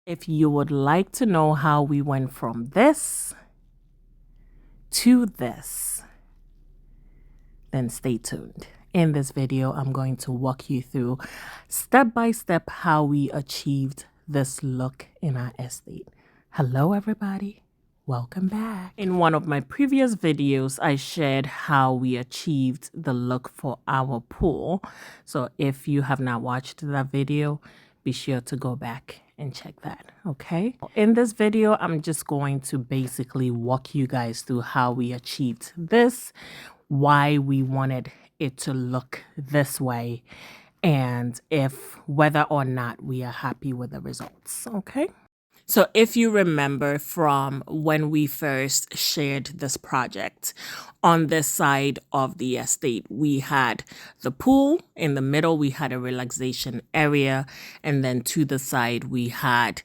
If you would like to know how we went from this to this, then stay tuned. In this video, I'm going to walk you through step by step how we achieved this look in our estate. Hello, everybody. Welcome back. In one of my previous videos, I shared how we achieved the look for our pool. So if you have not watched that video, be sure to go back and check that, okay? In this video, I'm just going to basically walk you guys through how we achieved this, why we wanted it to look this way, and whether or not we are happy with the results, okay? So if you remember from when we first shared this project, on this side of the estate, we had the pool. In the middle, we had a relaxation area. And then to the side, we had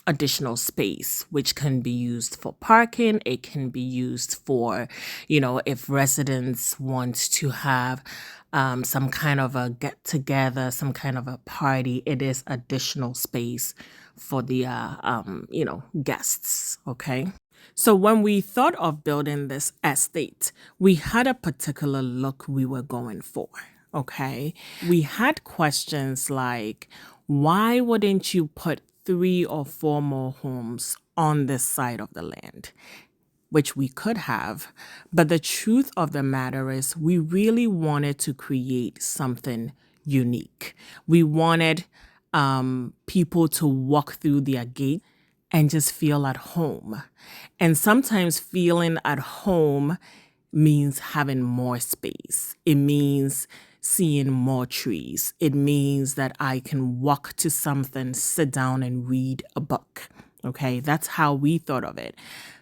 additional space, which can be used for parking. It can be used for, if residents want to have some kind of a get together, some kind of a party. It is additional space for the guests. Okay. So when we thought of building this estate, we had a particular look we were going for. Okay. We had questions like, why wouldn't you put 3 or 4 more homes on this side of the land? Which we could have. But the truth of the matter is we really wanted to create something unique. We wanted people to walk through their gate and just feel at home. And sometimes feeling at home means having more space. It means seeing more trees. It means that I can walk to something, sit down and read a book. Okay, that's how we thought of it.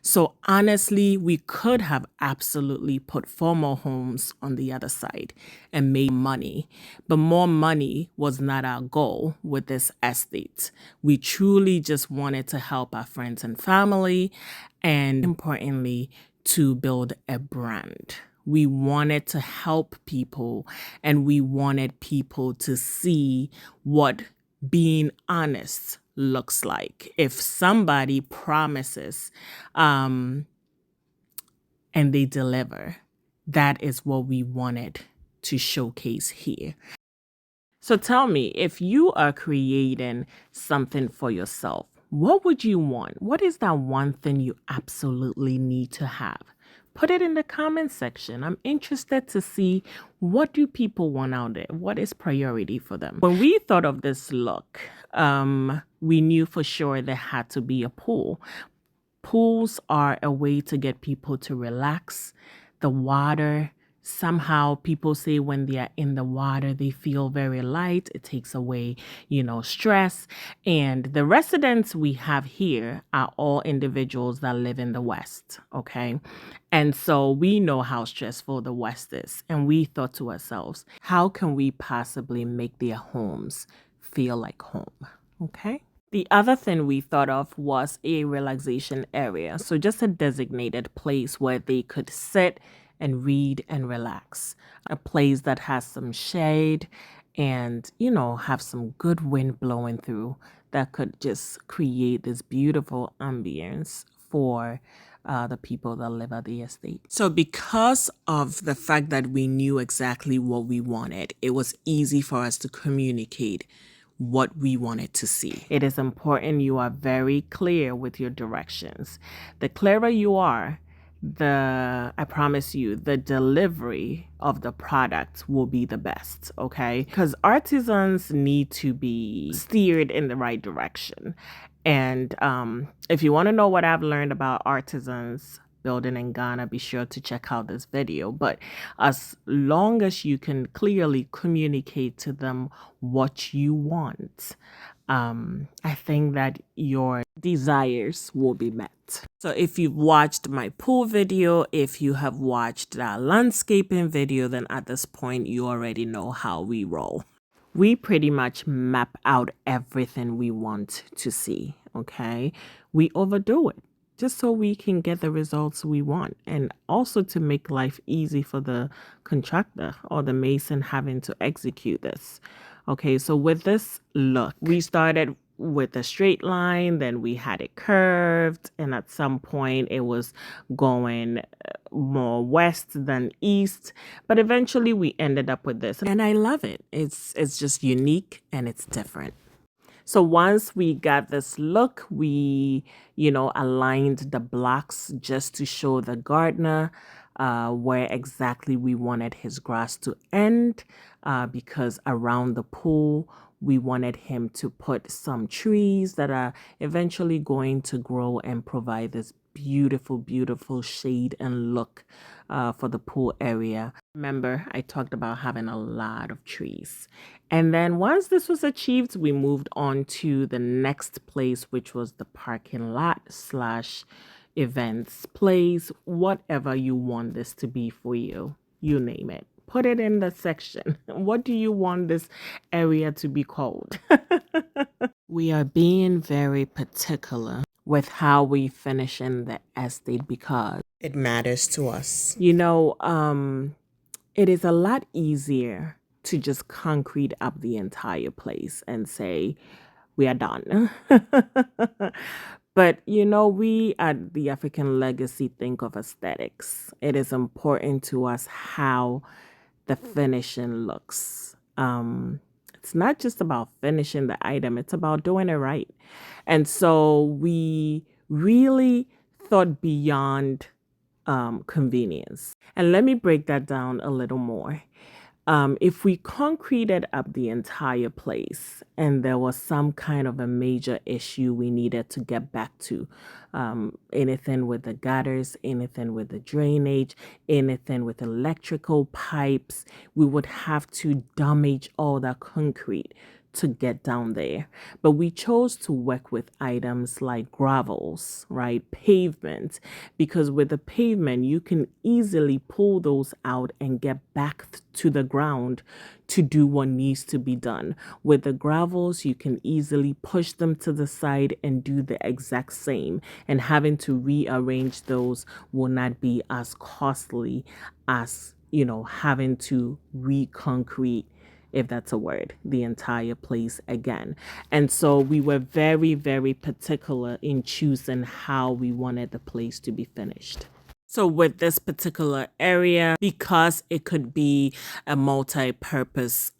So honestly, we could have absolutely put 4 more homes on the other side and made money. But more money was not our goal with this estate. We truly just wanted to help our friends and family, and importantly, to build a brand. We wanted to help people, and we wanted people to see what being honest looks like. If somebody promises and they deliver, that is what we wanted to showcase here. So tell me, if you are creating something for yourself, what would you want? What is that one thing you absolutely need to have? Put it in the comment section. I'm interested to see, what do people want out there? What is priority for them? When we thought of this look, we knew for sure there had to be a pool. Pools are a way to get people to relax. The water, somehow people say when they are in the water, they feel very light. It takes away, stress. And the residents we have here are all individuals that live in the West. Okay. And so we know how stressful the West is. And we thought to ourselves, how can we possibly make their homes feel like home? Okay. The other thing we thought of was a relaxation area. So just a designated place where they could sit and read and relax. A place that has some shade and, have some good wind blowing through that could just create this beautiful ambience for the people that live at the estate. So because of the fact that we knew exactly what we wanted, it was easy for us to communicate what we wanted to see. It is important you are very clear with your directions. The clearer you are, I promise you, the delivery of the product will be the best, okay? Because artisans need to be steered in the right direction. And if you want to know what I've learned about artisans building in Ghana, be sure to check out this video. But as long as you can clearly communicate to them what you want, I think that your desires will be met. So if you've watched my pool video, if you have watched that landscaping video, then at this point you already know how we roll. We pretty much map out everything we want to see, okay? We overdo it just so we can get the results we want, and also to make life easy for the contractor or the mason having to execute this. Okay, so with this look, we started with a straight line, then we had it curved, and at some point it was going more west than east, but eventually we ended up with this, and I love it. It's just unique and it's different. So once we got this look, we, aligned the blocks just to show the gardener where exactly we wanted his grass to end, because around the pool, we wanted him to put some trees that are eventually going to grow and provide this beautiful, beautiful shade and look for the pool area. Remember, I talked about having a lot of trees. And then once this was achieved, we moved on to the next place, which was the parking lot slash events place, whatever you want this to be for you. You name it. Put it in the section. What do you want this area to be called? We are being very particular with how we finish in the estate because it matters to us. It is a lot easier to just concrete up the entire place and say, we are done. But, we at the African Legacy think of aesthetics. It is important to us how the finishing looks. It's not just about finishing the item, it's about doing it right. And so we really thought beyond convenience. And let me break that down a little more. If we concreted up the entire place and there was some kind of a major issue we needed to get back to, anything with the gutters, anything with the drainage, anything with electrical pipes, we would have to damage all that concrete to get down there. But we chose to work with items like gravels, right? Pavement, because with the pavement, you can easily pull those out and get back to the ground to do what needs to be done. With the gravels, you can easily push them to the side and do the exact same. And having to rearrange those will not be as costly as, having to reconcrete, if that's a word, the entire place again. And so we were very, very particular in choosing how we wanted the place to be finished. So with this particular area, because it could be a multi-purpose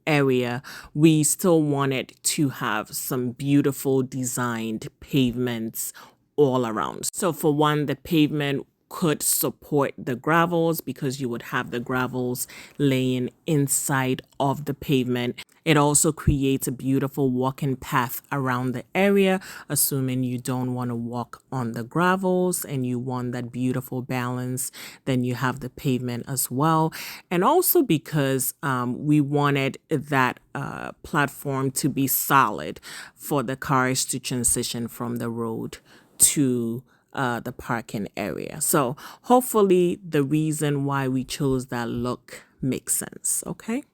area, we still wanted to have some beautiful designed pavements all around. So for one, the pavement could support the gravels because you would have the gravels laying inside of the pavement. It also creates a beautiful walking path around the area, assuming you don't want to walk on the gravels and you want that beautiful balance, then you have the pavement as well. And also because we wanted that platform to be solid for the cars to transition from the road to the parking area. So hopefully the reason why we chose that look makes sense. Okay.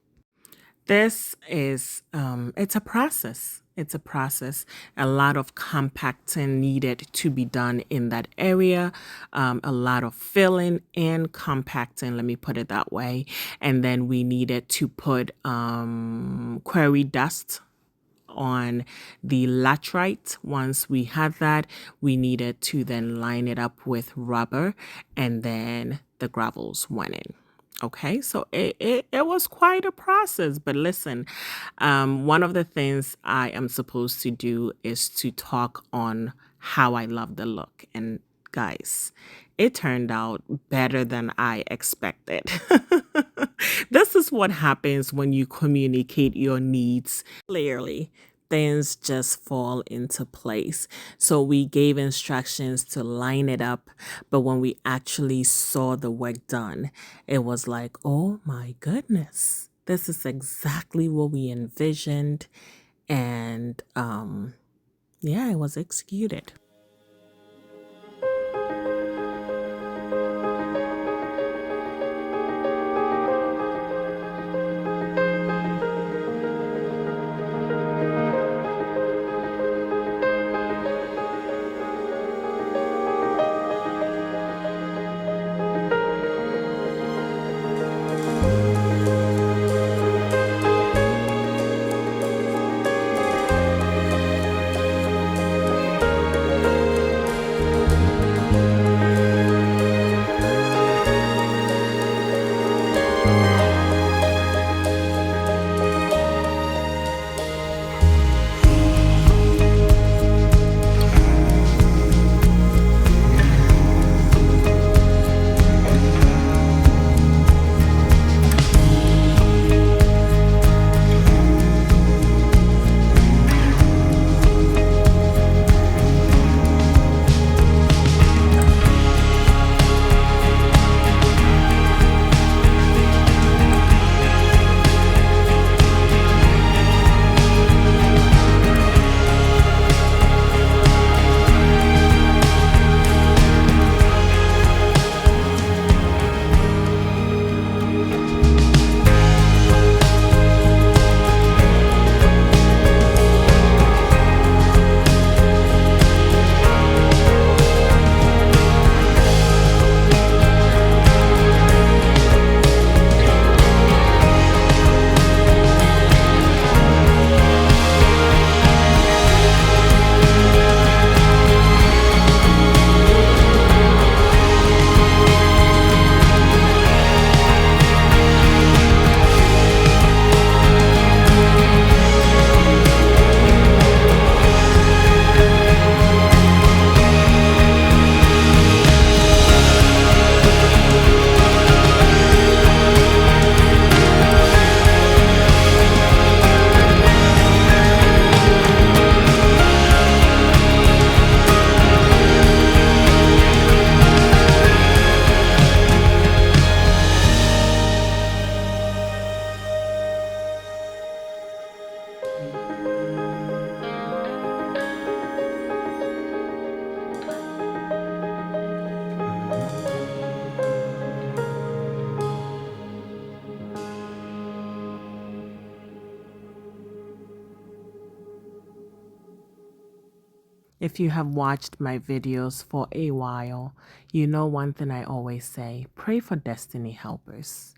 This is, it's a process. It's a process. A lot of compacting needed to be done in that area. A lot of filling and compacting, let me put it that way. And then we needed to put quarry dust on the laterite. Once we had that, we needed to then line it up with rubber, and then the gravels went in. Okay, so it was quite a process, but listen, one of the things I am supposed to do is to talk on how I love the look. And guys, it turned out better than I expected. This is what happens when you communicate your needs clearly. Things just fall into place. So we gave instructions to line it up, but when we actually saw the work done, it was like, oh my goodness, this is exactly what we envisioned. And yeah, it was executed. If you have watched my videos for a while, you know one thing I always say: pray for destiny helpers.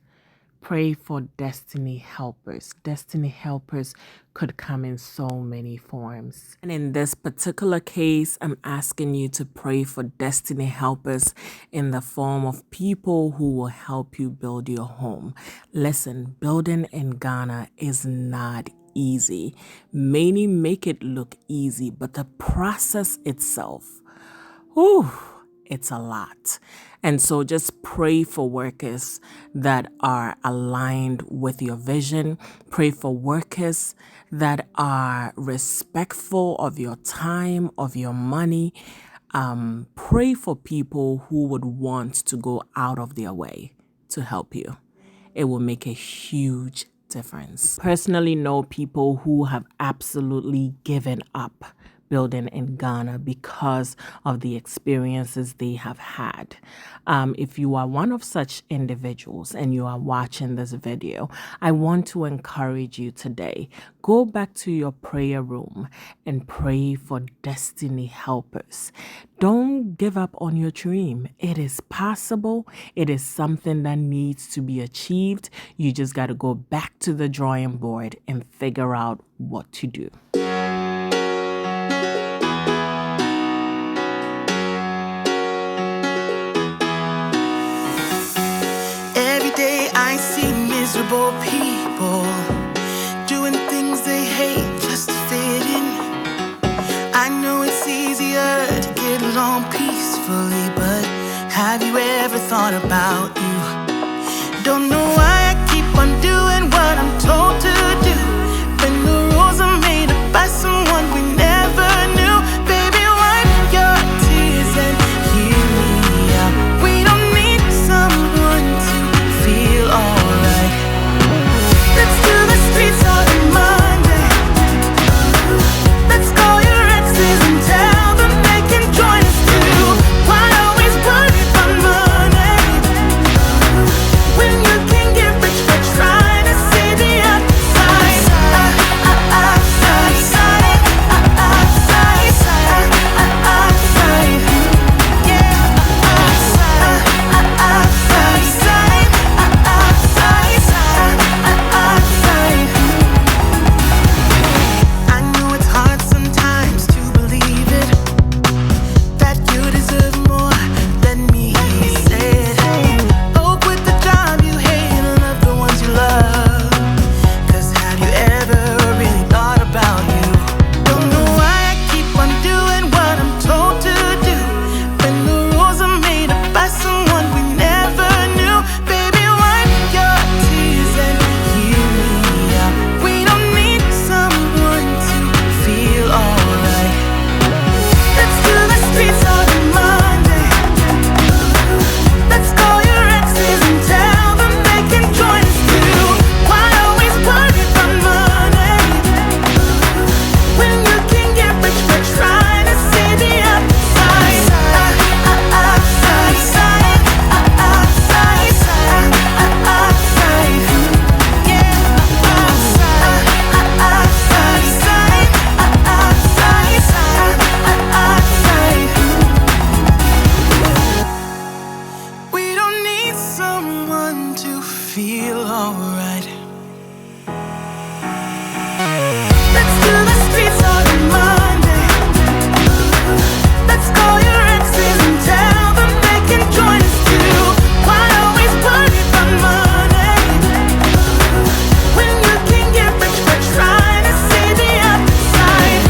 Pray for destiny helpers. Destiny helpers could come in so many forms. And in this particular case, I'm asking you to pray for destiny helpers in the form of people who will help you build your home. Listen, building in Ghana is not easy. Many make it look easy, but the process itself, whew, it's a lot. And so just pray for workers that are aligned with your vision. Pray for workers that are respectful of your time, of your money. Pray for people who would want to go out of their way to help you. It will make a huge difference. Personally know people who have absolutely given up building in Ghana because of the experiences they have had. If you are one of such individuals and you are watching this video, I want to encourage you today. Go back to your prayer room and pray for destiny helpers. Don't give up on your dream. It is possible. It is something that needs to be achieved. You just got to go back to the drawing board and figure out what to do. Every day I see miserable people doing things they hate just to fit in. I know it's easier to get along peacefully, but have you ever thought about you? Don't know why I keep on doing what I'm told to do, when the rules are made up by someone we never knew. Baby, wipe your tears and hear me out. We don't need someone to feel alright. Let's do the streets on Monday. Let's call your exes and tell them they can join us too. Why always worry about money when you can get rich by trying to see the outside? I know it's hard sometimes to believe it, that you deserve more than me. Said, hope with the job you hate and love the ones you love. 'Cause have you ever really thought about you? Don't know why I keep on doing what I'm told to do, when the rules are made up by someone we never knew. Baby, wipe your tears and hear me out. We don't need someone to feel alright. Let's do the streets on Monday. Let's call your exes and tell them they can join us too. Why always worry about money when you can get rich by trying to see the outside? We don't need someone to feel alright. Let's do the streets on Monday. Let's call your exes and tell them they can join us too. Why always worry about money when you can get rich by trying to see the outside?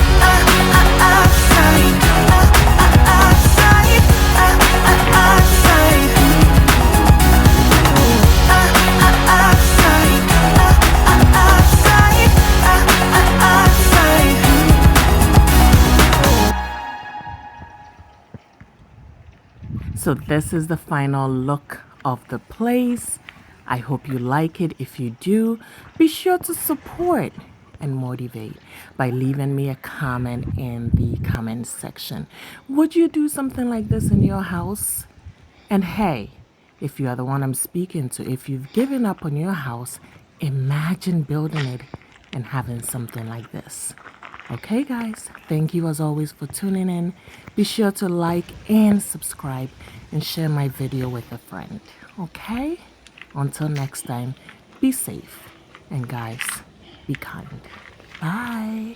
So this is the final look of the place. I hope you like it. If you do, be sure to support and motivate by leaving me a comment in the comment section. Would you do something like this in your house? And hey, if you are the one I'm speaking to, if you've given up on your house, imagine building it and having something like this. Okay, guys, thank you as always for tuning in. Be sure to like and subscribe and share my video with a friend. Okay? Until next time, be safe and guys, be kind. Bye.